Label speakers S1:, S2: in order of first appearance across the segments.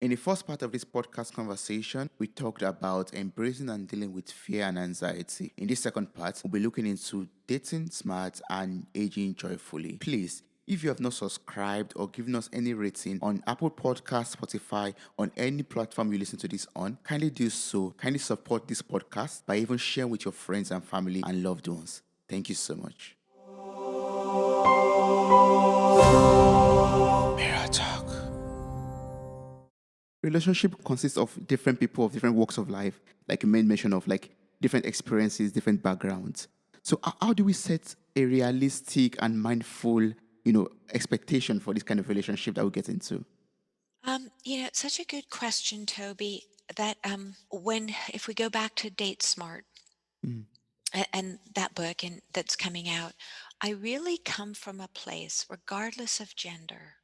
S1: In the first part of this podcast conversation, we talked about embracing and dealing with fear and anxiety. In this second part, we'll be looking into dating smart and aging joyfully. Please, if you have not subscribed or given us any rating on Apple Podcasts, Spotify, on any platform you listen to this on, kindly do so. Kindly support this podcast by even sharing with your friends and family and loved ones. Thank you so much. Mirror Talk. Relationship consists of different people of different walks of life, like you made mention of, like different experiences, different backgrounds. So how do we set a realistic and mindful, expectation for this kind of relationship that we get into?
S2: It's such a good question, Toby, that when if we go back to Date Smart
S1: Mm,
S2: and that book and that's coming out, I really come from a place, regardless of gender,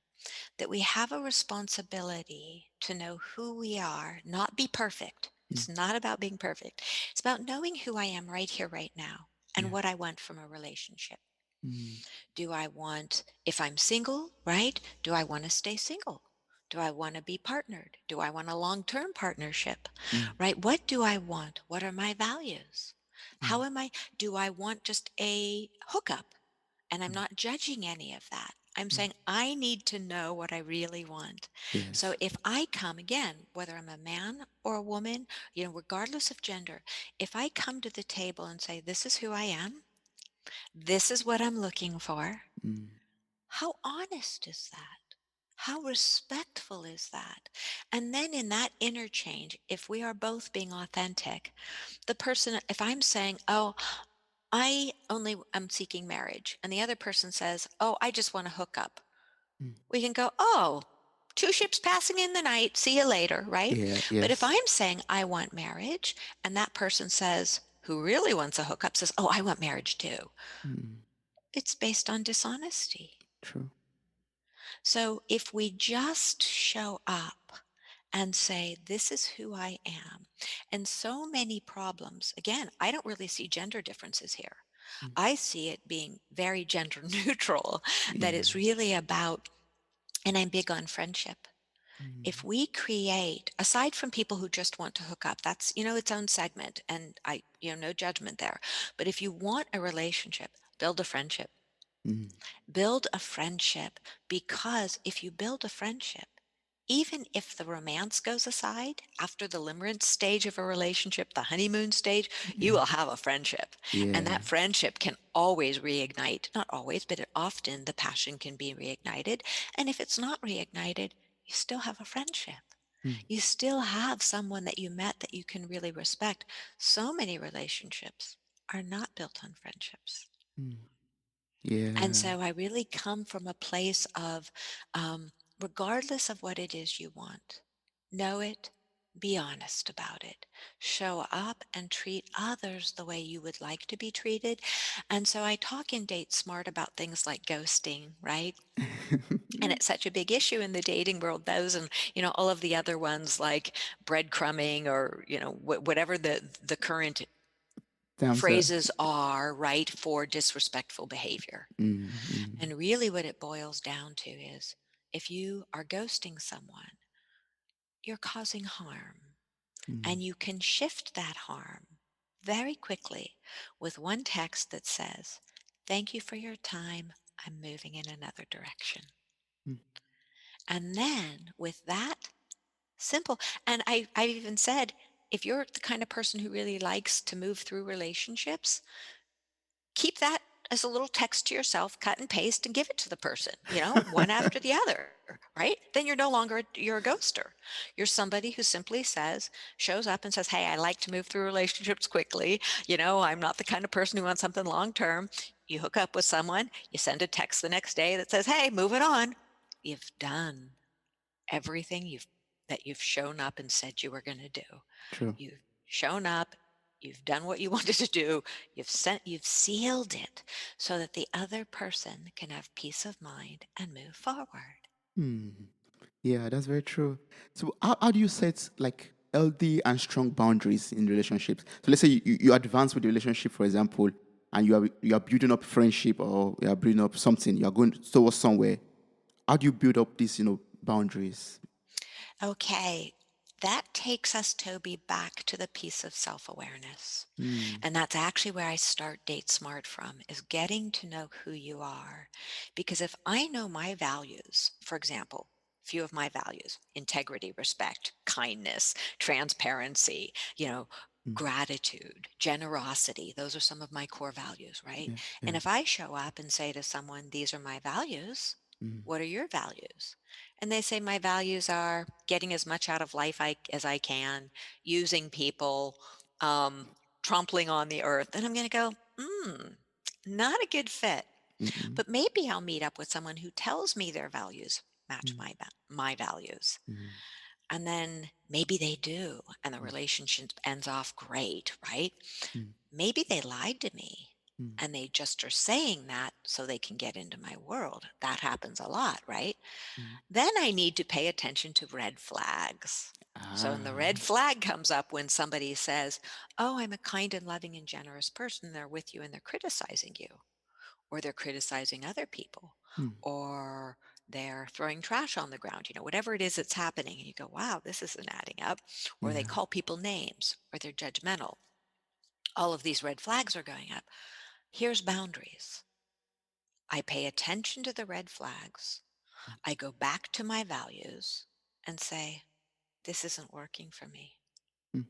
S2: that we have a responsibility to know who we are, not be perfect.
S1: mm,
S2: It's not about being perfect. It's about knowing who I am right here, right now, and
S1: yeah.
S2: what I want from a relationship.
S1: Mm,
S2: Do I want, if I'm single, right? Do I want to stay single? Do I want to be partnered? Do I want a long term partnership?
S1: mm,
S2: Right? What do I want? What are my values?
S1: mm,
S2: Do I want just a hookup? And I'm
S1: mm.
S2: not judging any of that. I'm
S1: Mm.
S2: saying I need to know what I really want. So
S1: Yes.
S2: if I come again, whether I'm a man or a woman, regardless of gender, if I come to the table and say, this is who I am, this is what I'm looking for,
S1: Mm,
S2: how honest is that? How respectful is that? And then in that interchange, if we are both being authentic, the person, if I'm saying, oh, I only am seeking marriage, and the other person says, oh, I just want to hook up,
S1: mm.
S2: we can go, oh, two ships passing in the night, see you later, right?
S1: Yeah.
S2: But if
S1: Yes.
S2: I'm saying I want marriage, and that person says, who really wants a hookup says, oh, I want marriage too,
S1: Mm,
S2: it's based on dishonesty.
S1: true.
S2: So if we just show up and say, this is who I am, and so many problems, again, I don't really see gender differences here.
S1: Mm,
S2: I see it being very gender neutral, that
S1: yeah.
S2: it's really about, and I'm big on friendship. If
S1: Mm,
S2: we create, aside from people who just want to hook up, that's, its own segment, and no judgment there. But if you want a relationship, build a friendship.
S1: mm,
S2: Build a friendship, because if you build a friendship, even if the romance goes aside after the limerence stage of a relationship, the honeymoon stage, you
S1: yeah.
S2: will have a friendship. And
S1: Yeah.
S2: that friendship can always reignite, not always, but often the passion can be reignited. And if it's not reignited, you still have a friendship.
S1: Mm,
S2: You still have someone that you met that you can really respect. So many relationships are not built on friendships.
S1: mm.
S2: And
S1: Yeah.
S2: so I really come from a place of, regardless of what it is you want, know it, be honest about it, show up and treat others the way you would like to be treated. And so I talk in Date Smart about things like ghosting, right? And it's such a big issue in the dating world, those and, all of the other ones like breadcrumbing or, whatever the current
S1: Time's up.
S2: phrases are, right, for disrespectful behavior.
S1: Mm, mm,
S2: And really, what it boils down to is, if you are ghosting someone, you're causing harm.
S1: mm,
S2: And you can shift that harm very quickly with one text that says, thank you for your time. I'm moving in another direction.
S1: mm,
S2: And then with that simple, and I've even said, if you're the kind of person who really likes to move through relationships, keep that as a little text to yourself, cut and paste and give it to the person, one after the other, right? Then you're no longer, you're a ghoster. You're somebody who simply shows up and says, hey, I like to move through relationships quickly. I'm not the kind of person who wants something long term. You hook up with someone, you send a text the next day that says, hey, moving on. You've done everything that you've shown up and said you were going to do.
S1: true.
S2: You've shown up, you've done what you wanted to do, you've sealed it so that the other person can have peace of mind and move forward.
S1: Mm. Yeah, that's very true. So how do you set like healthy and strong boundaries in relationships? So let's say you advance with the relationship, for example, and you are building up friendship or you are building up something, you are going towards somewhere. How do you build up these, boundaries?
S2: Okay. That takes us, Toby, back to the piece of self awareness.
S1: Mm,
S2: And that's actually where I start Date Smart from, is getting to know who you are. Because if I know my values, for example, few of my values, integrity, respect, kindness, transparency,
S1: mm,
S2: gratitude, generosity, those are some of my core values, right?
S1: yeah,
S2: And
S1: yeah.
S2: if I show up and say to someone, these are my values,
S1: Mm,
S2: what are your values? And they say, my values are getting as much out of life as I can, using people, um, trampling on the earth. And I'm going to go, not a good fit.
S1: mm,
S2: But maybe I'll meet up with someone who tells me their values match
S1: mm,
S2: my values.
S1: mm,
S2: And then maybe they do, and the
S1: mm,
S2: relationship ends off great, right?
S1: mm,
S2: Maybe they lied to me
S1: mm,
S2: and they just are saying that so they can get into my world. That happens a lot, right?
S1: mm.
S2: Then I need to pay attention to red flags. So, and the red
S1: Ah,
S2: flag comes up when somebody says, oh, I'm a kind and loving and generous person. They're with you and they're criticizing you, or they're criticizing other people,
S1: mm,
S2: or they're throwing trash on the ground, whatever it is that's happening. And you go, wow, this isn't adding up. Or they
S1: yeah.
S2: call people names, or they're judgmental. All of these red flags are going up. Here's boundaries. I pay attention to the red flags.
S1: Mm,
S2: I go back to my values and say, this isn't working for me.
S1: mm,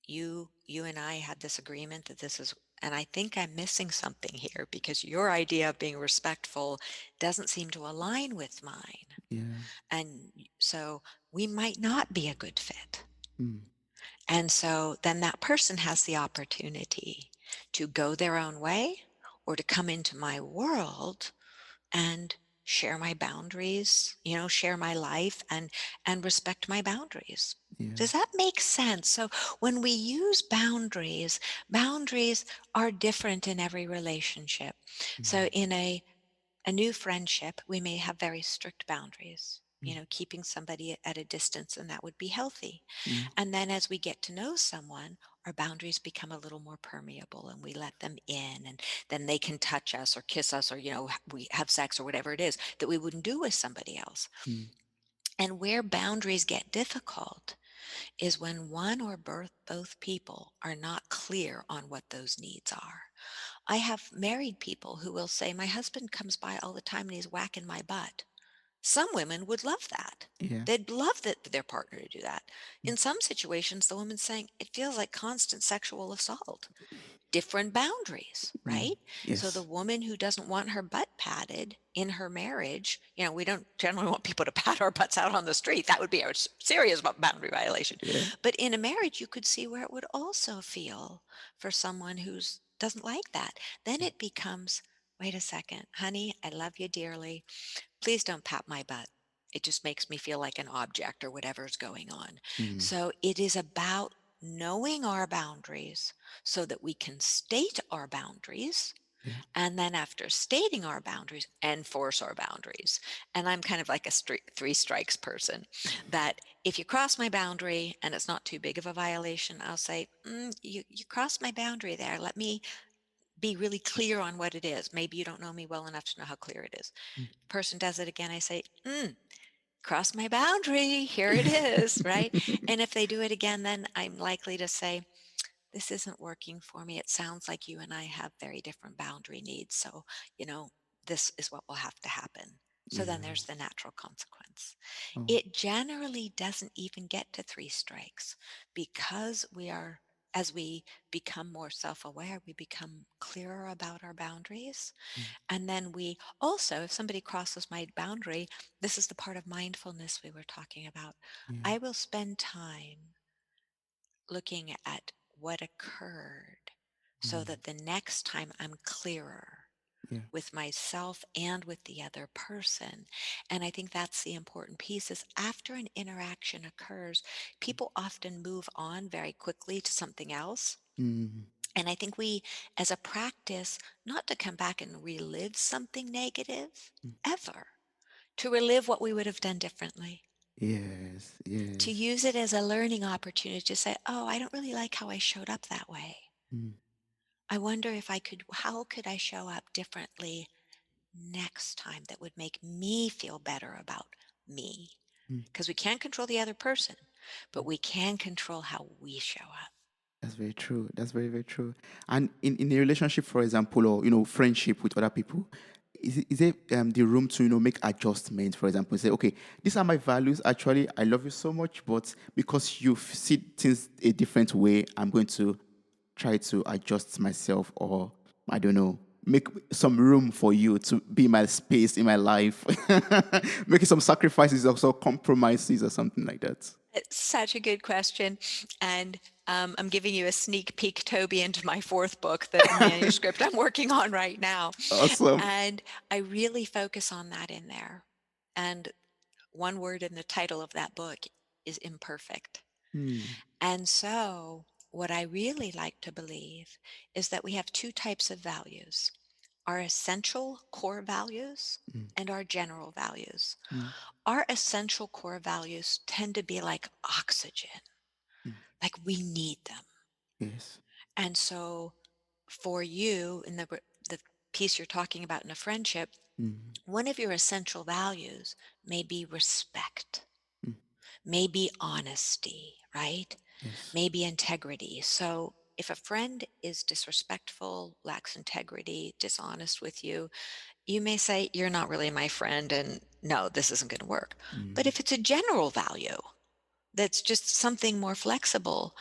S2: You and I had this agreement that this is, and I think I'm missing something here because your idea of being respectful doesn't seem to align with mine.
S1: yeah.
S2: And so we might not be a good fit.
S1: Mm,
S2: And so then that person has the opportunity to go their own way or to come into my world and share my boundaries, share my life and respect my boundaries.
S1: yeah.
S2: Does that make sense? So when we use boundaries, boundaries are different in every relationship. So
S1: Mm,
S2: in a new friendship, we may have very strict boundaries,
S1: mm,
S2: keeping somebody at a distance, and that would be healthy.
S1: yeah.
S2: And then as we get to know someone, our boundaries become a little more permeable and we let them in, and then they can touch us or kiss us or, we have sex or whatever it is that we wouldn't do with somebody else.
S1: Mm,
S2: And where boundaries get difficult is when one or both people are not clear on what those needs are. I have married people who will say, my husband comes by all the time and he's whacking my butt. Some women would love that.
S1: yeah.
S2: They'd love that their partner to do that.
S1: Mm,
S2: In some situations, the woman's saying, it feels like constant sexual assault. Different boundaries,
S1: mm,
S2: right? So the
S1: yes.
S2: woman who doesn't want her butt padded in her marriage, we don't generally want people to pat our butts out on the street. That would be a serious boundary violation.
S1: Yeah.
S2: But in a marriage, you could see where it would also feel for someone who's doesn't like that. Then it becomes, wait a second, honey, I love you dearly. Please don't pat my butt. It just makes me feel like an object or whatever's going on.
S1: Mm,
S2: So it is about knowing our boundaries so that we can state our boundaries.
S1: yeah.
S2: And then after stating our boundaries, enforce our boundaries. And I'm kind of like a three strikes person that if you cross my boundary and it's not too big of a violation, I'll say, you crossed my boundary there. Let me be really clear on what it is. Maybe you don't know me well enough to know how clear it is.
S1: Mm.
S2: Person does it again, I say, cross my boundary. Here it is, right? And if they do it again, then I'm likely to say, this isn't working for me. It sounds like you and I have very different boundary needs. So, you know, this is what will have to happen. So then
S1: Yeah.
S2: there's the natural consequence.
S1: Oh,
S2: It generally doesn't even get to three strikes because as we become more self aware, we become clearer about our boundaries,
S1: mm,
S2: and then we also, if somebody crosses my boundary, this is the part of mindfulness we were talking about.
S1: yeah.
S2: I will spend time looking at what occurred so
S1: Mm,
S2: that the next time I'm clearer
S1: yeah.
S2: with myself and with the other person. And I think that's the important piece is after an interaction occurs, people often move on very quickly to something else.
S1: Mm,
S2: And I think we, as a practice, not to come back and relive something negative
S1: mm.
S2: ever, to relive what we would have done differently,
S1: Yes.
S2: to
S1: Yes.
S2: use it as a learning opportunity to say, oh, I don't really like how I showed up that way.
S1: Mm,
S2: I wonder if how could I show up differently next time that would make me feel better about me?
S1: Mm.
S2: because we can't control the other person, but
S1: Mm.
S2: we can control how we show up.
S1: That's very true. That's very, very true. And in a relationship, for example, or friendship with other people, is it the room to make adjustments? For example, say, okay, these are my values. Actually, I love you so much, but because you see things a different way, I'm going to try to adjust myself, or I don't know, make some room for you to be my space in my life, making some sacrifices, also compromises, or something like that.
S2: It's such a good question. And I'm giving you a sneak peek, Toby, into my fourth book, the manuscript I'm working on right now.
S1: Awesome.
S2: And I really focus on that in there. And one word in the title of that book is imperfect.
S1: Hmm.
S2: And so, what I really like to believe is that we have two types of values: our essential core values
S1: Mm.
S2: and our general values.
S1: Mm.
S2: Our essential core values tend to be like oxygen,
S1: Mm.
S2: like we need them.
S1: Yes.
S2: And so, for you, in the piece you're talking about in a friendship,
S1: Mm.
S2: one of your essential values may be respect,
S1: Mm.
S2: may be honesty, right?
S1: Yes.
S2: May be integrity. So if a friend is disrespectful, lacks integrity, dishonest with you, you may say, "You're not really my friend, and no, this isn't going to work." But
S1: Mm.
S2: if it's a general value that's just something more flexible,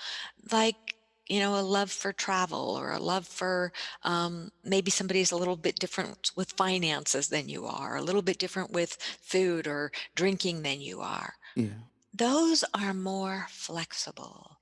S2: like, a love for travel, or a love for maybe somebody's a little bit different with finances than you are, a little bit different with food or drinking than you are.
S1: Yeah.
S2: Those are more flexible.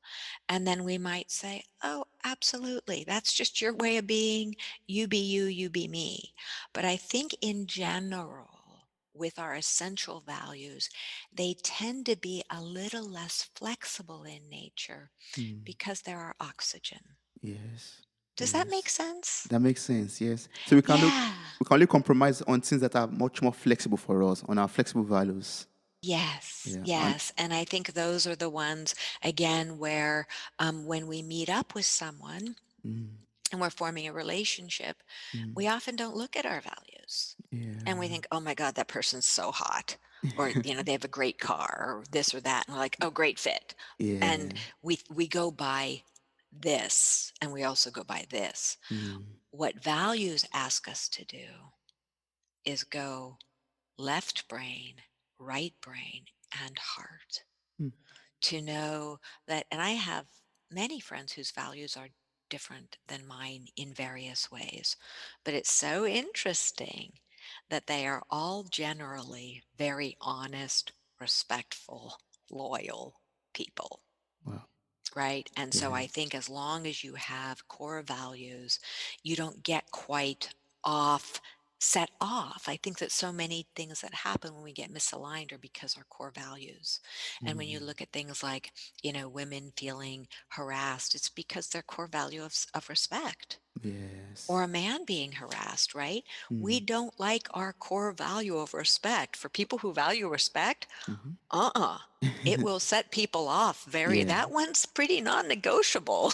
S2: And then we might say, "Oh, absolutely. That's just your way of being. You be you, you be me." But I think in general, with our essential values, they tend to be a little less flexible in nature
S1: Mm.
S2: because there are oxygen.
S1: Yes.
S2: Does that make
S1: Yes.
S2: sense?
S1: That makes sense. Yes. So
S2: Yeah.
S1: we can only compromise on things that are much more flexible for us, on our flexible values.
S2: Yes,
S1: Yeah. And
S2: yes. And I think those are the ones, again, where when we meet up with someone
S1: mm.
S2: and we're forming a relationship,
S1: Mm.
S2: we often don't look at our values and we
S1: Yeah.
S2: think, "Oh my God, that person's so hot." Or, they have a great car or this or that. And we're like, "Oh, great fit." And
S1: Yeah.
S2: we go by this, and we also go by this.
S1: Mm.
S2: What values ask us to do is go left brain, right brain, and heart,
S1: Mm.
S2: to know that. And I have many friends whose values are different than mine in various ways, but it's so interesting that they are all generally very honest, respectful, loyal people.
S1: Wow.
S2: Right. And so I
S1: Yes.
S2: think as long as you have core values, you don't get quite off, set off. I think that so many things that happen when we get misaligned are because our core values. And when you
S1: Mm.
S2: look at things like, women feeling harassed, it's because their core value of respect. Or
S1: Yes.
S2: a man being harassed, right? We
S1: Mm.
S2: don't like our core value of respect. For people who value respect,
S1: Mm-hmm.
S2: uh-uh. It will set people off very.
S1: Yeah.
S2: That one's pretty non-negotiable.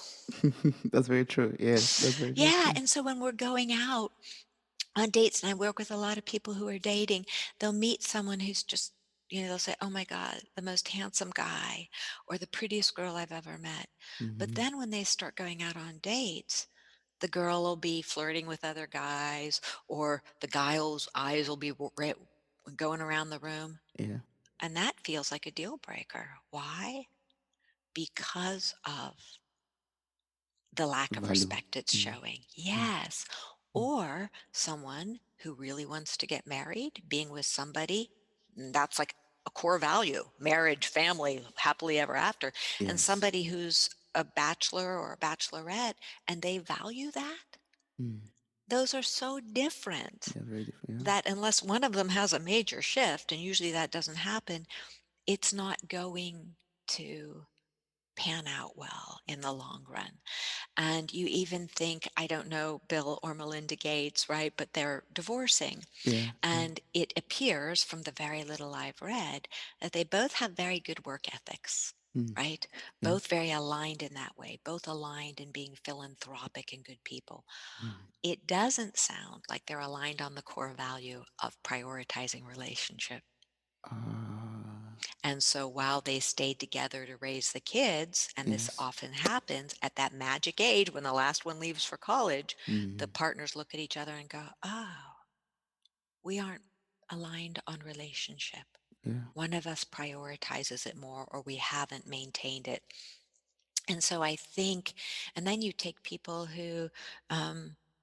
S1: That's very true. Yes. That's very, very
S2: Yeah,
S1: true.
S2: and so when we're going out on dates, and I work with a lot of people who are dating, they'll meet someone who's just, they'll say, "Oh my God, the most handsome guy," or "the prettiest girl I've ever met." But
S1: Mm-hmm.
S2: then when they start going out on dates, the girl will be flirting with other guys, or the guy's eyes will be going around the room.
S1: Yeah.
S2: And that feels like a deal breaker. Why? Because of the lack of
S1: Value.
S2: respect it's
S1: Mm.
S2: showing.
S1: Mm.
S2: Yes.
S1: Mm.
S2: Or someone who really wants to get married, being with somebody, that's like a core value: marriage, family, happily ever after. And
S1: Yes.
S2: somebody who's a bachelor or a bachelorette and they value that,
S1: Mm.
S2: those are so different
S1: Yeah. Very different.
S2: that unless one of them has a major shift, and usually that doesn't happen, it's not going to pan out well in the long run. And you even think, I don't know Bill or Melinda Gates, right? But they're divorcing.
S1: Yeah. Yeah.
S2: And it appears from the very little I've read that they both have very good work ethics,
S1: Mm.
S2: right?
S1: Yeah.
S2: Both very aligned in that way, both aligned in being philanthropic and good people.
S1: Mm.
S2: It doesn't sound like they're aligned on the core value of prioritizing relationship.
S1: Ah.
S2: And so while they stayed together to raise the kids, and this
S1: Yes.
S2: often happens at that magic age when the last one leaves for college, the
S1: Mm.
S2: partners look at each other and go, "Oh, we aren't aligned on relationship.
S1: Yeah.
S2: One of us prioritizes it more, or we haven't maintained it." And so I think, and then you take people who,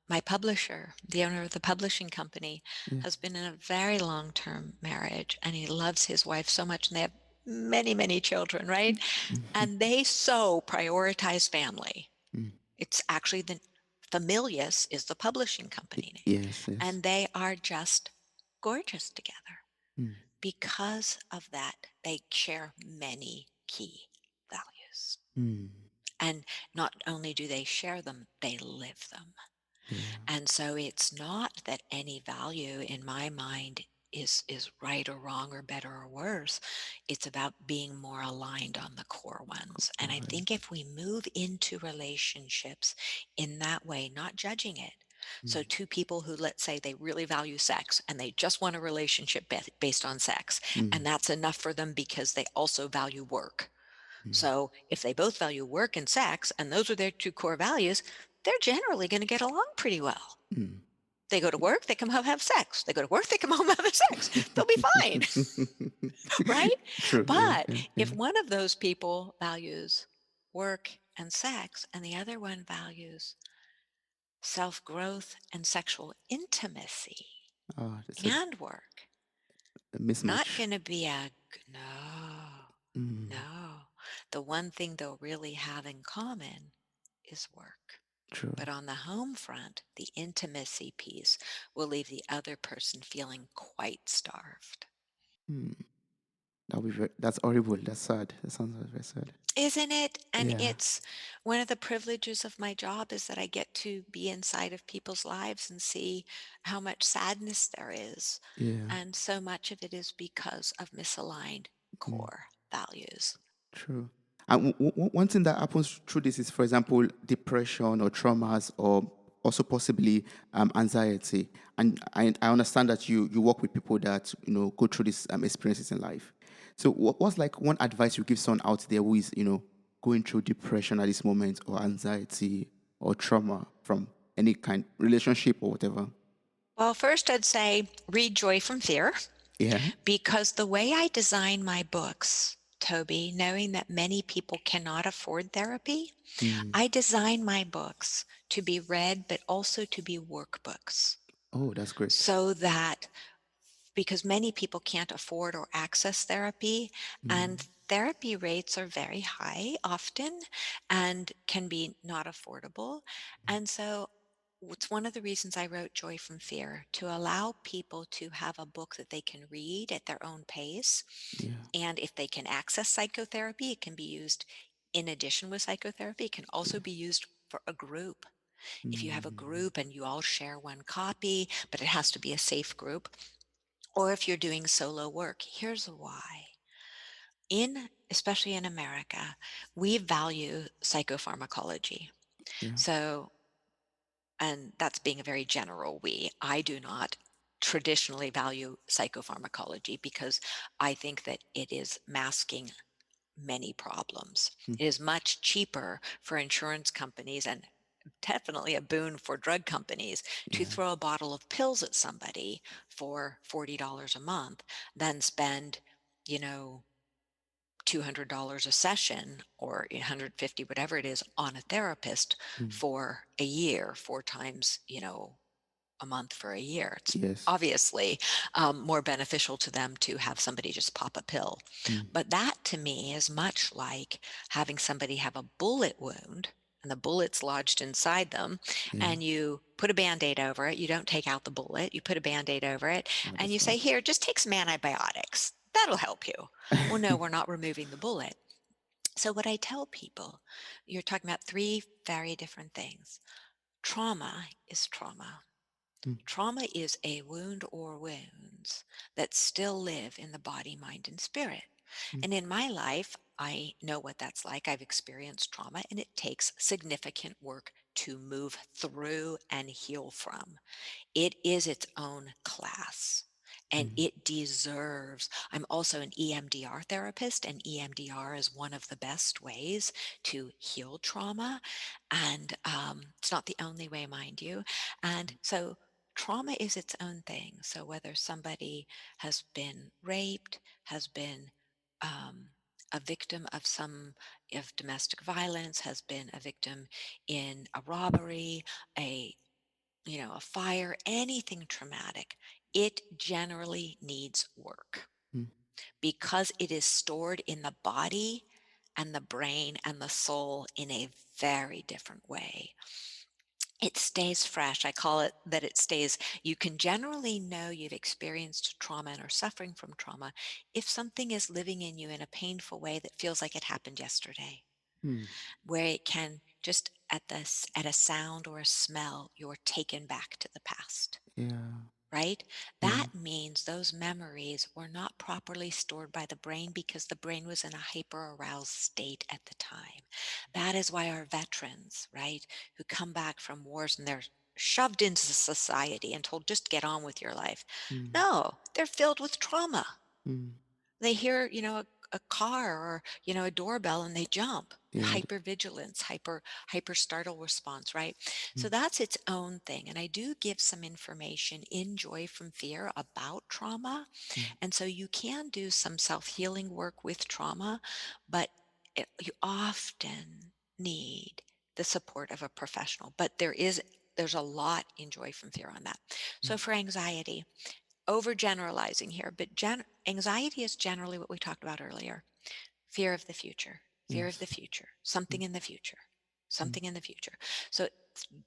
S2: my publisher, the owner of the publishing company,
S1: Yeah.
S2: has been in a very long term marriage and he loves his wife so much and they have many, many children, right?
S1: Mhm.
S2: And they so prioritize family.
S1: Mm.
S2: It's actually the Familius is the publishing company name.
S1: Yes. Yes.
S2: And they are just gorgeous together.
S1: Mm.
S2: Because of that, they share many key values.
S1: Mm.
S2: And not only do they share them, they live them.
S1: Yeah.
S2: And so it's not that any value in my mind is right or wrong or better or worse. It's about being more aligned on the core ones. And I
S1: Right.
S2: think if we move into relationships in that way, not judging it. So
S1: Mm.
S2: two people who, let's say, they really value sex and they just want a relationship based on sex,
S1: Mm.
S2: and that's enough for them because they also value work.
S1: Mm.
S2: So if they both value work and sex, and those are their two core values, they're generally going to get along pretty well.
S1: Mm.
S2: They go to work, they come home, have sex. They go to work, they come home, have sex. They'll be fine, right?
S1: True. Yeah.
S2: But
S1: Yeah.
S2: if
S1: Yeah.
S2: one of those people values work and sex, and the other one values self growth and sexual intimacy
S1: Oh, that's
S2: and work,
S1: a
S2: not
S1: mismatch.
S2: going to be no,
S1: Mm.
S2: no. The one thing they'll really have in common is work.
S1: True.
S2: But on the home front, the intimacy piece will leave the other person feeling quite starved.
S1: Mm. That's horrible. That's sad. That sounds very sad.
S2: Isn't it? And
S1: Yeah.
S2: it's one of the privileges of my job is that I get to be inside of people's lives and see how much sadness there is.
S1: Yeah.
S2: And so much of it is because of misaligned
S1: Mm.
S2: core values.
S1: True. And one thing that happens through this is, for example, depression or traumas, or also possibly anxiety. And I understand that you work with people that go through these experiences in life. So what's like one advice you give someone out there who is going through depression at this moment, or anxiety or trauma from any kind, relationship or whatever?
S2: Well, first I'd say read Joy from Fear.
S1: Yeah.
S2: Because the way I design my books, Toby, knowing that many people cannot afford therapy,
S1: Mm.
S2: I design my books to be read, but also to be workbooks.
S1: Oh, that's great.
S2: So that because many people can't afford or access therapy, and
S1: Mm.
S2: therapy rates are very high often and can be not affordable. And so it's one of the reasons I wrote Joy from Fear, to allow people to have a book that they can read at their own pace.
S1: Yeah.
S2: And if they can access psychotherapy, it can be used in addition with psychotherapy. It can also
S1: Yeah.
S2: be used for a group. If you have a
S1: Mm.
S2: group and you all share one copy, but it has to be a safe group, or if you're doing solo work. Here's why. Especially in America, we value psychopharmacology.
S1: Yeah.
S2: So, and that's being a very general we. I do not traditionally value psychopharmacology because I think that it is masking many problems.
S1: Mm.
S2: It is much cheaper for insurance companies, and definitely a boon for drug companies, to
S1: Yeah.
S2: throw a bottle of pills at somebody for $40 a month than spend, you know, $200 a session or 150, whatever it is, on a therapist
S1: Mm.
S2: for a year, four times, a month for a year. It's
S1: Yes.
S2: obviously more beneficial to them to have somebody just pop a pill.
S1: Mm.
S2: But that to me is much like having somebody have a bullet wound and the bullet's lodged inside them,
S1: Yeah.
S2: and you put a band-aid over it. You don't take out the bullet, you put a band-aid over it,
S1: Oh,
S2: and
S1: that's
S2: you say,
S1: bad.
S2: "Here, just take some antibiotics. That'll help you." Well, no, we're not removing the bullet. So what I tell people, you're talking about three very different things. Trauma is trauma.
S1: Mm.
S2: Trauma is a wound or wounds that still live in the body, mind, and spirit.
S1: Mm.
S2: And in my life, I know what that's like. I've experienced trauma, and it takes significant work to move through and heal from. It is its own class. and
S1: Mm.
S2: it deserves. I'm also an EMDR therapist, and EMDR is one of the best ways to heal trauma. And it's not the only way, mind you. And so trauma is its own thing. So whether somebody has been raped, has been um, a victim of some of domestic violence, has been a victim in a robbery, a a fire, anything traumatic, it generally needs work
S1: Mm.
S2: because it is stored in the body and the brain and the soul in a very different way. It stays fresh. I call it that it stays. You can generally know you've experienced trauma and are suffering from trauma if something is living in you in a painful way that feels like it happened yesterday,
S1: Mm.
S2: where it can just at a sound or a smell, you're taken back to the past.
S1: Yeah.
S2: Right?
S1: Yeah.
S2: That means those memories were not properly stored by the brain because the brain was in a hyper aroused state at the time. That is why our veterans, right, who come back from wars and they're shoved into society and told just get on with your life.
S1: Mm.
S2: No, they're filled with trauma.
S1: Mm.
S2: They hear, a car or, a doorbell and they jump.
S1: Yeah.
S2: Hypervigilance, hyper startle response, right? So
S1: Mm.
S2: that's its own thing. And I do give some information in Joy from Fear about trauma.
S1: Mm.
S2: And so you can do some self-healing work with trauma, but you often need the support of a professional. But there's a lot in Joy from Fear on that. So
S1: Mm.
S2: for anxiety, overgeneralizing here, but anxiety is generally what we talked about earlier. Fear of the future, fear of the
S1: Yes.
S2: future, something
S1: Mm.
S2: in the future,
S1: Mm.
S2: something in the future. So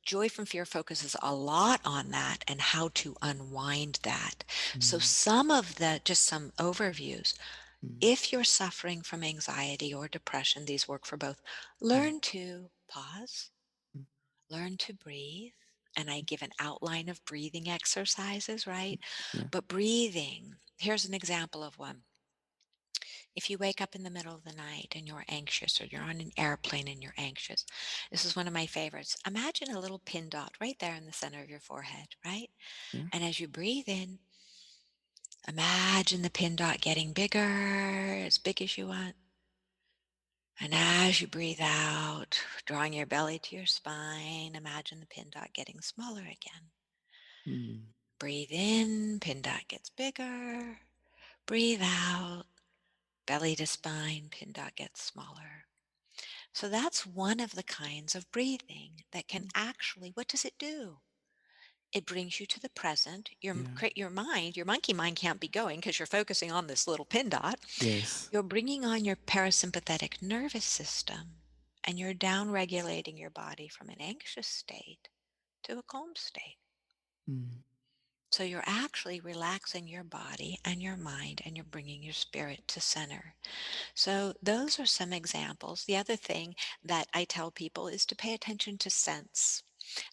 S2: Joy from Fear focuses a lot on that and how to unwind that. So
S1: Mm.
S2: just some overviews.
S1: Mm.
S2: If you're suffering from anxiety or depression, these work for both.
S1: Mm.
S2: Learn to pause,
S1: Mm.
S2: learn to breathe. And I give an outline of breathing exercises, right?
S1: Yeah.
S2: But breathing, here's an example of one. If you wake up in the middle of the night and you're anxious, or you're on an airplane and you're anxious, this is one of my favorites. Imagine a little pin dot right there in the center of your forehead, right?
S1: Yeah.
S2: And as you breathe in, imagine the pin dot getting bigger, as big as you want. And as you breathe out, drawing your belly to your spine, imagine the pin dot getting smaller again.
S1: Mm.
S2: Breathe in, pin dot gets bigger. Breathe out, belly to spine, pin dot gets smaller. So that's one of the kinds of breathing that can actually, what does it do? It brings you to the present.
S1: Yeah.
S2: Your mind, your monkey mind can't be going because you're focusing on this little pin dot.
S1: Yes.
S2: You're bringing on your parasympathetic nervous system and you're down regulating your body from an anxious state to a calm state.
S1: Mm.
S2: So you're actually relaxing your body and your mind and you're bringing your spirit to center. So those are some examples. The other thing that I tell people is to pay attention to scents.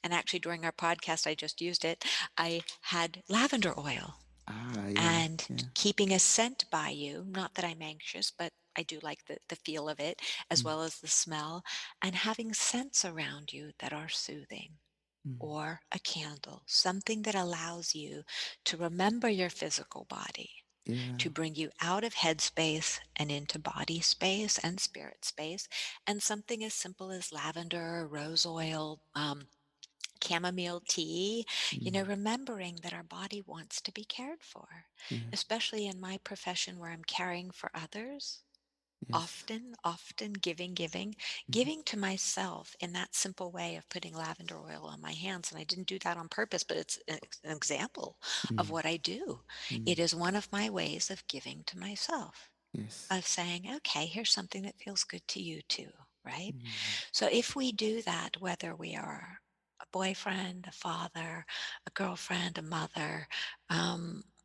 S2: And actually, during our podcast, I just used it. I had lavender oil
S1: Ah. Yeah.
S2: and
S1: Yeah.
S2: keeping a scent by you. Not that I'm anxious, but I do like the feel of it as
S1: Mm.
S2: well as the smell, and having scents around you that are soothing,
S1: Mm.
S2: or a candle, something that allows you to remember your physical body, to
S1: Yeah.
S2: bring you out of head space and into body space and spirit space. And something as simple as lavender, rose oil, chamomile tea,
S1: Mm.
S2: remembering that our body wants to be cared for,
S1: Yes.
S2: especially in my profession where I'm caring for others.
S1: Yes.
S2: Often
S1: Mm.
S2: giving to myself in that simple way of putting lavender oil on my hands. And I didn't do that on purpose, but it's an example of
S1: Mm.
S2: what I do.
S1: Mm.
S2: It is one of my ways of giving to myself,
S1: Yes.
S2: of saying, okay, here's something that feels good to you too, right?
S1: Mm.
S2: So if we do that, whether we are a boyfriend, a father, a girlfriend, a mother,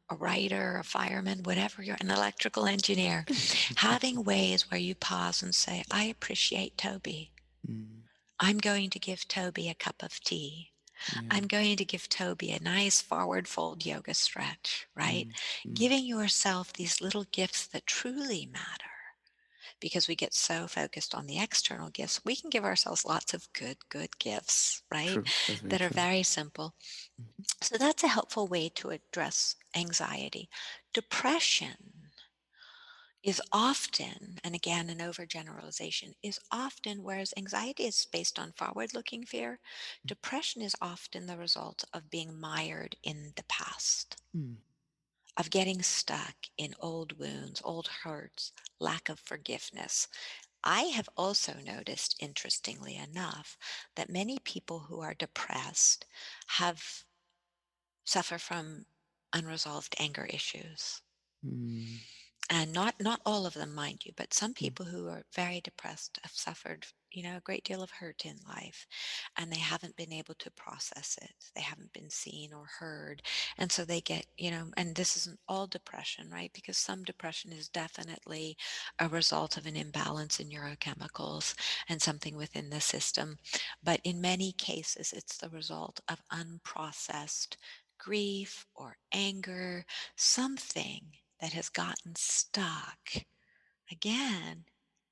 S2: a writer, a fireman, whatever you're, an electrical engineer, having ways where you pause and say, I appreciate Toby.
S1: Mm.
S2: I'm going to give Toby a cup of tea.
S1: Yeah.
S2: I'm going to give Toby a nice forward fold yoga stretch, right?
S1: Mm. Mm.
S2: Giving yourself these little gifts that truly matter because we get so focused on the external gifts. We can give ourselves lots of good gifts, right?
S1: True. That's very
S2: That are
S1: true.
S2: very simple. So that's a helpful way to address anxiety. Depression is often, and again, an overgeneralization, is often, whereas anxiety is based on forward looking fear, depression is often the result of being mired in the past,
S1: Mm.
S2: of getting stuck in old wounds, old hurts, lack of forgiveness. I have also noticed, interestingly enough, that many people who are depressed have suffer from unresolved anger issues.
S1: Mm.
S2: And not all of them, mind you, but some
S1: Mm.
S2: people who are very depressed have suffered, a great deal of hurt in life, and they haven't been able to process it. They haven't been seen or heard. And so they get, and this isn't all depression, right? Because some depression is definitely a result of an imbalance in neurochemicals and something within the system. But in many cases, it's the result of unprocessed grief or anger, something that has gotten stuck again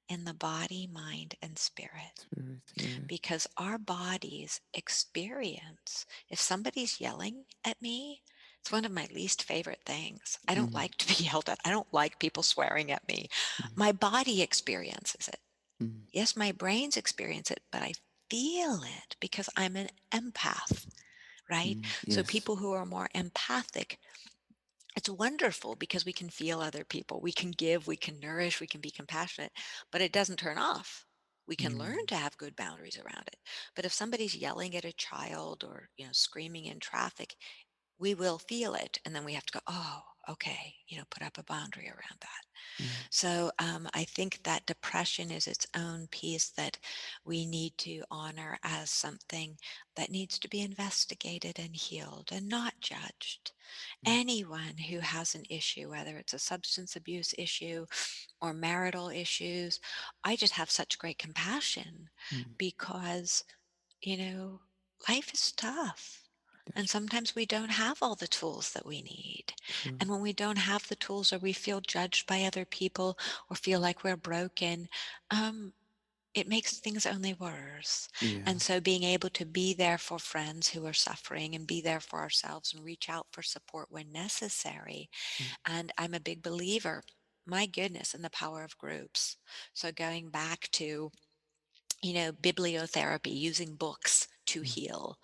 S2: in the body, mind, and spirit.
S1: Spirit. Yes.
S2: Because our bodies experience, if somebody's yelling at me, it's one of my least favorite things. I don't
S1: Mm.
S2: like to be yelled at. I don't like people swearing at me.
S1: Mm.
S2: My body experiences it.
S1: Mm.
S2: Yes, my brains experience it, but I feel it because I'm an empath, right?
S1: Mm.
S2: So
S1: Yes.
S2: people who are more empathic, it's wonderful because we can feel other people. We can give, we can nourish, we can be compassionate, but it doesn't turn off. We can learn
S1: Mm.
S2: to have good boundaries around it. But if somebody's yelling at a child or, screaming in traffic, we will feel it. And then we have to go, oh, okay, put up a boundary around that.
S1: Mm.
S2: So I think that depression is its own piece that we need to honor as something that needs to be investigated and healed and not judged.
S1: Mm.
S2: Anyone who has an issue, whether it's a substance abuse issue or marital issues, I just have such great compassion
S1: Mm.
S2: because, you know, life is tough. And
S1: That's
S2: sometimes we don't have all the tools that we need.
S1: true.
S2: And when we don't have the tools or we feel judged by other people or feel like we're broken, um, it makes things only worse. And
S1: Yeah.
S2: so being able to be there for friends who are suffering and be there for ourselves and reach out for support when necessary.
S1: Mm.
S2: And I'm a big believer, my goodness, in the power of groups. So going back to, bibliotherapy, using books to
S1: Mm.
S2: heal.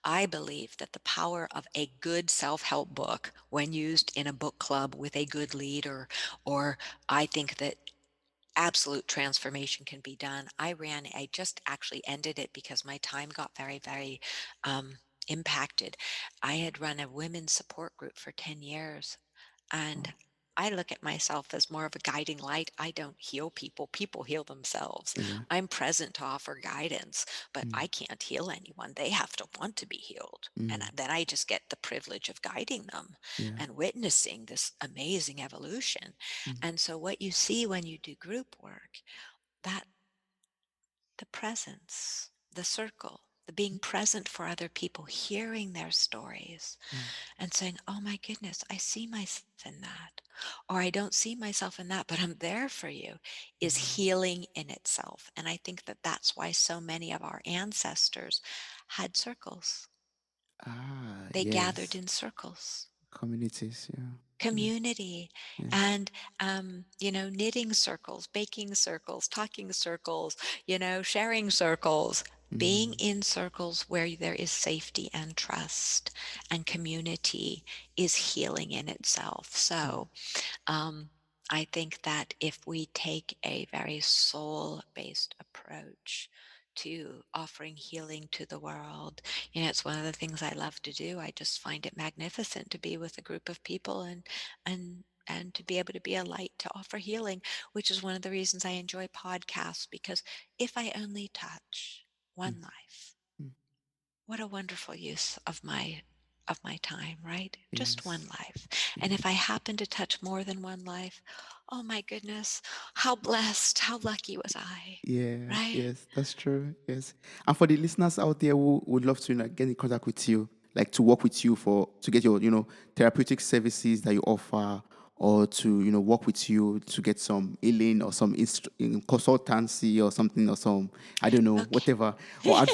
S2: I believe that the power of a good self-help book when used in a book club with a good leader, or I think that absolute transformation can be done. I just actually ended it because my time got very, very impacted. I had run a women's support group for 10 years, and
S1: Oh.
S2: I look at myself as more of a guiding light. I don't heal people, people heal themselves.
S1: Yeah.
S2: I'm present to offer guidance, but
S1: Mm.
S2: I can't heal anyone. They have to want to be healed. And
S1: Mm.
S2: then I just get the privilege of guiding them
S1: Yeah.
S2: and witnessing this amazing evolution.
S1: Mm.
S2: And so, what you see when you do group work, that the presence, the circle, the being present for other people, hearing their stories,
S1: Mm.
S2: and saying, "Oh my goodness, I see myself in that," or "I don't see myself in that, but I'm there for you," is
S1: Mm.
S2: healing in itself. And I think that that's why so many of our ancestors had circles.
S1: Ah,
S2: They gathered
S1: yes.
S2: in circles.
S1: Communities. Yeah. Yes.
S2: Community
S1: Yes.
S2: and knitting circles, baking circles, talking circles, sharing circles, being
S1: Mm.
S2: in circles where there is safety and trust and community is healing in itself.
S1: Mm.
S2: So um, I think that if we take a very soul based approach to offering healing to the world, it's one of the things I love to do. I just find it magnificent to be with a group of people and to be able to be a light to offer healing, which is one of the reasons I enjoy podcasts, because if I only touch
S1: Mm.
S2: one life,
S1: Mm.
S2: what a wonderful use of my time, right? Just one
S1: Yes.
S2: life. And if I
S1: Yes.
S2: happen to touch more than one life, oh my goodness, how blessed, how lucky was I,
S1: Yeah,
S2: right?
S1: yes, that's true. Yes. And for the listeners out there who would love to get in contact with you, like to work with you for to get your, therapeutic services that you offer, or to work with you to get some healing or some consultancy or something, or some, I don't know,
S2: Okay.
S1: whatever, or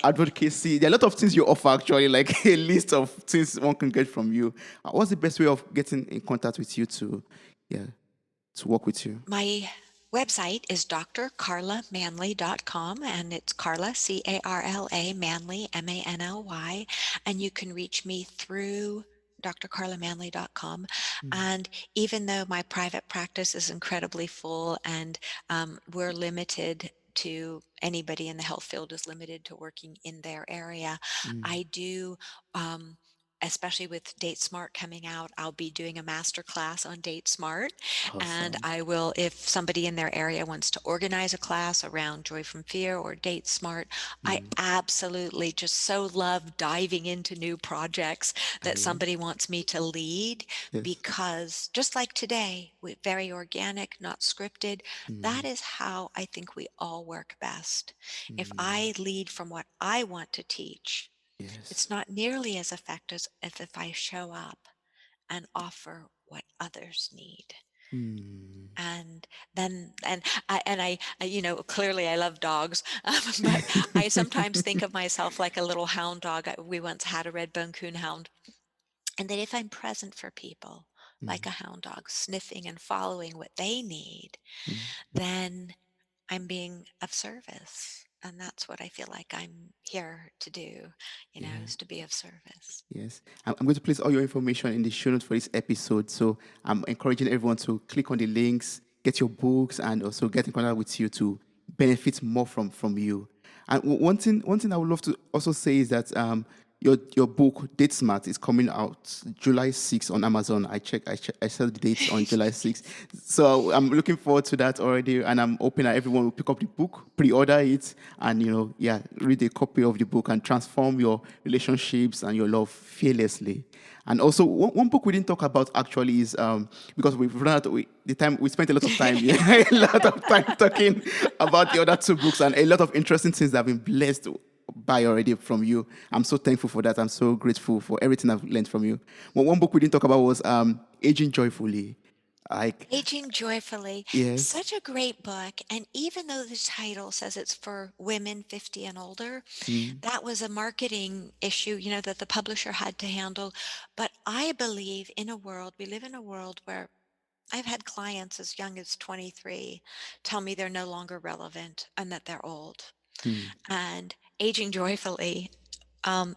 S1: advocacy. There are a lot of things you offer, actually, like a list of things one can get from you. What's the best way of getting in contact with you to, yeah, to work with you?
S2: My website is drcarlamanly.com, and it's Carla, Carla, Manly, Manly, and you can reach me through drcarlamanly.com.
S1: Mm,
S2: And even though my private practice is incredibly full and we're limited to anybody in the health field is limited to working in their area,
S1: mm.
S2: I do. Especially with Date Smart coming out, I'll be doing a master class on Date Smart, and
S1: Awesome.
S2: I will, if somebody in their area wants to organize a class around Joy from Fear or Date Smart, I
S1: Mm.
S2: absolutely just so love diving into new projects that
S1: Yeah.
S2: somebody wants me to lead,
S1: Yes.
S2: because just like today, very organic, not scripted, that
S1: Mm.
S2: is how I think we all work best. If
S1: Mm.
S2: I lead from what I want to teach, it's
S1: Yes.
S2: not nearly as effective as if I show up and offer what others need.
S1: Mm.
S2: And then clearly I love dogs, but I sometimes think of myself like a little hound dog. We once had a red bone coon hound, and that if I'm present for people like
S1: Mm.
S2: a hound dog, sniffing and following what they need,
S1: Mm.
S2: then I'm being of service. And that's what I feel like I'm here to do,
S1: Yeah.
S2: is to be of service.
S1: Yes. I'm going to place all your information in the show notes for this episode. So I'm encouraging everyone to click on the links, get your books, and also get in contact with you to benefit more from you. And one thing I would love to also say is that your book Date Smart is coming out July 6th on Amazon. I saw the dates on July 6th. So I'm looking forward to that already, and I'm hoping that everyone will pick up the book, pre-order it, and yeah, read a copy of the book and transform your relationships and your love fearlessly. And also, one book we didn't talk about actually is because we've run out the time. We spent a lot of time, yeah, a lot of time talking about the other two books, and a lot of interesting things that have been blessed by already from you. I'm so thankful for that. I'm so grateful for everything I've learned from you. But one book we didn't talk about was Aging Joyfully. Like,
S2: Aging Joyfully,
S1: yes.
S2: such a great book. And even though the title says it's for women 50 and older,
S1: Mm,
S2: that was a marketing issue, that the publisher had to handle. But I believe we live in a world where I've had clients as young as 23 tell me they're no longer relevant and that they're old.
S1: mm,
S2: And Aging Joyfully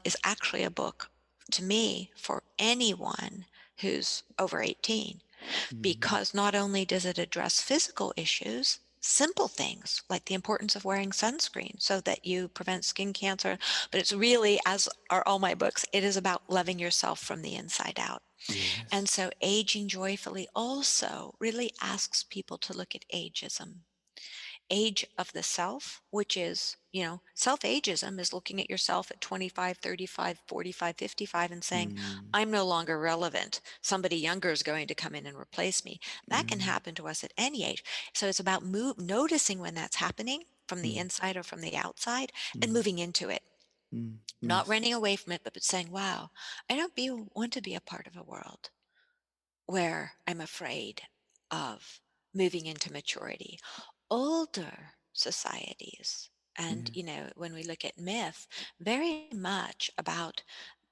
S2: is actually a book to me for anyone who's over 18,
S1: mm,
S2: because not only does it address physical issues, simple things like the importance of wearing sunscreen so that you prevent skin cancer, but it's really, as are all my books, it is about loving yourself from the inside out. And
S1: yes.
S2: so Aging Joyfully also really asks people to look at ageism, age of the self, which is, self ageism is looking at yourself at 25, 35, 45, 55 and saying,
S1: Mm,
S2: I'm no longer relevant. Somebody younger is going to come in and replace me. That can
S1: mm,
S2: happen to us at any age. So it's about noticing when that's happening from the
S1: mm,
S2: inside or from the outside and
S1: mm,
S2: moving into it,
S1: mm,
S2: not
S1: yes.
S2: running away from it, but saying, wow, I don't want to be a part of a world where I'm afraid of moving into maturity. Older societies, and
S1: Yeah.
S2: when we look at myth, very much about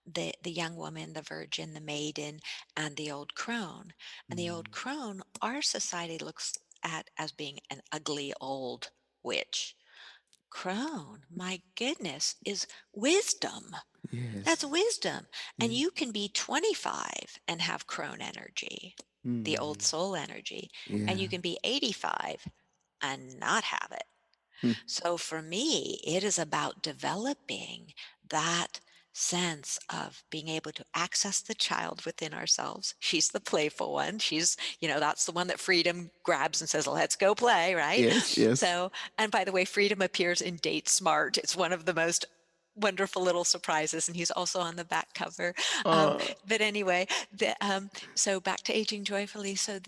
S2: the young woman, the virgin, the maiden, and the old crone. And the old
S1: Mm,
S2: crone, our society looks at as being an ugly old witch. Crone, my goodness, is wisdom. That's
S1: yes.
S2: wisdom. And
S1: Yeah.
S2: you can be 25 and have crone energy, the old
S1: Mm,
S2: soul energy, and you
S1: yeah.
S2: can be 85 and not have it.
S1: Mm,
S2: So for me, it is about developing that sense of being able to access the child within ourselves. She's the playful one. That's the one that freedom grabs and says, let's go play, right?
S1: yes. Yes.
S2: So, and by the way, freedom appears in Date Smart. It's one of the most wonderful little surprises, and he's also on the back cover. Um,
S1: Uh,
S2: but anyway, so back to Aging Joyfully. So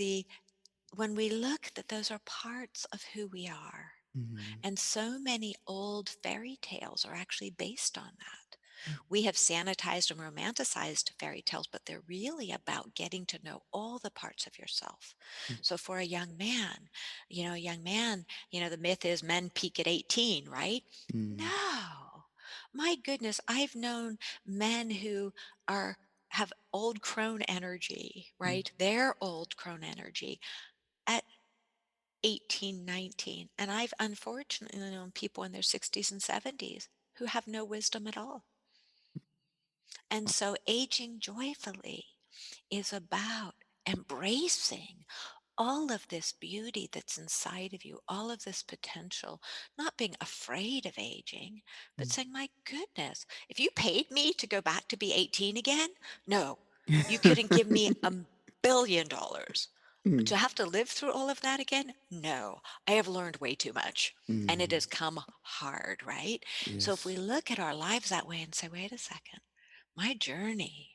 S2: when we look, that those are parts of who we are,
S1: mm,
S2: and so many old fairy tales are actually based on that. We have sanitized and romanticized fairy tales, but they're really about getting to know all the parts of yourself. So for a young man, the myth is men peak at 18, right?
S1: Mm,
S2: No. My goodness, I've known men who are have old crone energy,
S1: mm,
S2: right? Their old crone energy at 18, 19. And I've unfortunately known people in their 60s and 70s who have no wisdom at all. And so aging joyfully is about embracing all of this beauty that's inside of you, all of this potential, not being afraid of aging, but
S1: mm.
S2: saying, my goodness, if you paid me to go back to be 18 again, no, you couldn't give me $1 billion.
S1: Mm,
S2: To have to live through all of that again? No, I have learned way too much. And it
S1: mm.
S2: has come hard, right? So if we
S1: Yes.
S2: look at our lives that way and say, wait a second, my journey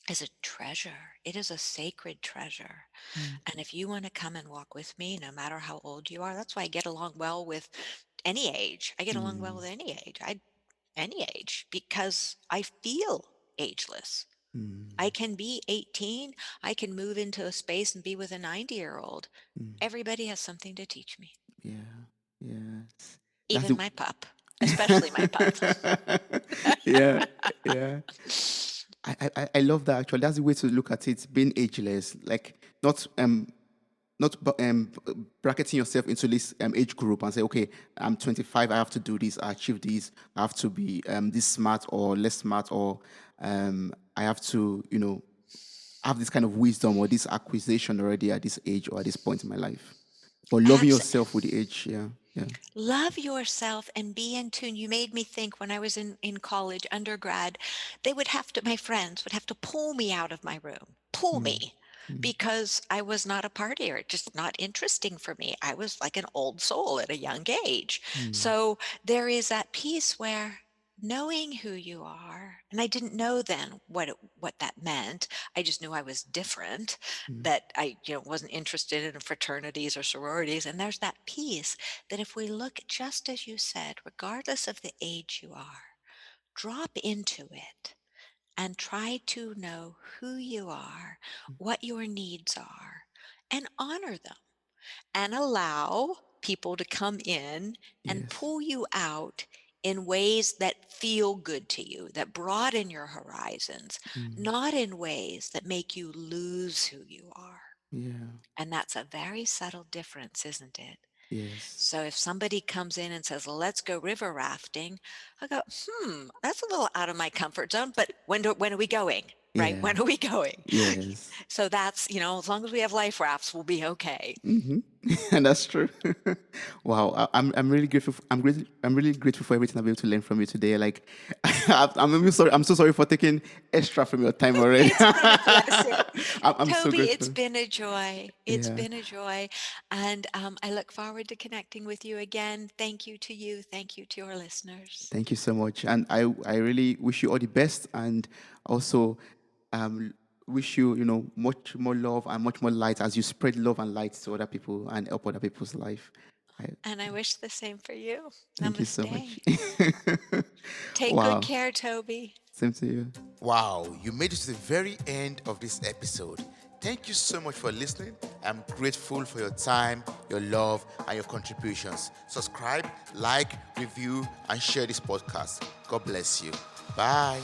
S2: is a treasure. It is a sacred treasure.
S1: Mm,
S2: And if you want to come and walk with me, no matter how old you are, that's why I get along well with any age. I get along well
S1: mm,
S2: with any age because I feel ageless. I
S1: mm,
S2: can be 18. I can move into a space and be with a 90-year-old.
S1: mm.
S2: Everybody has something to teach me,
S1: Yeah. Yes. That's
S2: even
S1: the.
S2: my pup, especially my pup.
S1: Yeah. Yeah. I love that actually. That's the way to look at it. Being ageless, like not bracketing yourself into this age group and say, okay, I'm 25, I have to do this, I achieve this, I have to be this smart or less smart, or I have to, have this kind of wisdom or this acquisition already at this age or at this point in my life. But loving
S2: Abs-
S1: yourself with the age, yeah, yeah.
S2: Love yourself and be in tune. You made me think when I was in college, undergrad, my friends would have to pull me out of my room, pull
S1: Mm,
S2: me,
S1: mm,
S2: because I was not a partier, just not interesting for me. I was like an old soul at a young age.
S1: mm,
S2: So there is that piece where knowing who you are, and I didn't know then what that meant. I just knew I was different,
S1: mm,
S2: that I wasn't interested in fraternities or sororities. And there's that piece that if we look just as you said, regardless of the age you are, drop into it and try to know who you are, what your needs are, and honor them and allow people to come in and
S1: yes.
S2: pull you out in ways that feel good to you, that broaden your horizons,
S1: Mm,
S2: not in ways that make you lose who you are.
S1: yeah.
S2: And that's a very subtle difference, isn't it?
S1: Yes.
S2: So if somebody comes in and says, "Let's go river rafting," I go, that's a little out of my comfort zone, but when are we going? Right?
S1: Yeah.
S2: When are we going?
S1: Yes.
S2: So that's, as long as we have life rafts, we'll be okay.
S1: Mm-hmm. And that's true. Wow, I'm really grateful. I'm really grateful for everything I've been able to learn from you today. Like, I'm really sorry. I'm so sorry for taking extra from your time already.
S2: It's been a blessing.
S1: I'm so
S2: Toby, it's
S1: grateful.
S2: been a joy. It's
S1: Yeah.
S2: been a joy. And I look forward to connecting with you again. Thank you to you. Thank you to your listeners.
S1: Thank you so much, and I really wish you all the best, and also um wish you much more love and much more light as you spread love and light to other people and help other people's life. I,
S2: And I wish the same for you.
S1: Thank you so much.
S2: Namaste. Take good
S1: Wow.
S2: care, Toby.
S1: Same to you.
S3: Wow, you made it to the very end of this episode. Thank you so much for listening. I'm grateful for your time, your love, and your contributions. Subscribe, like, review, and share this podcast. God bless you. Bye.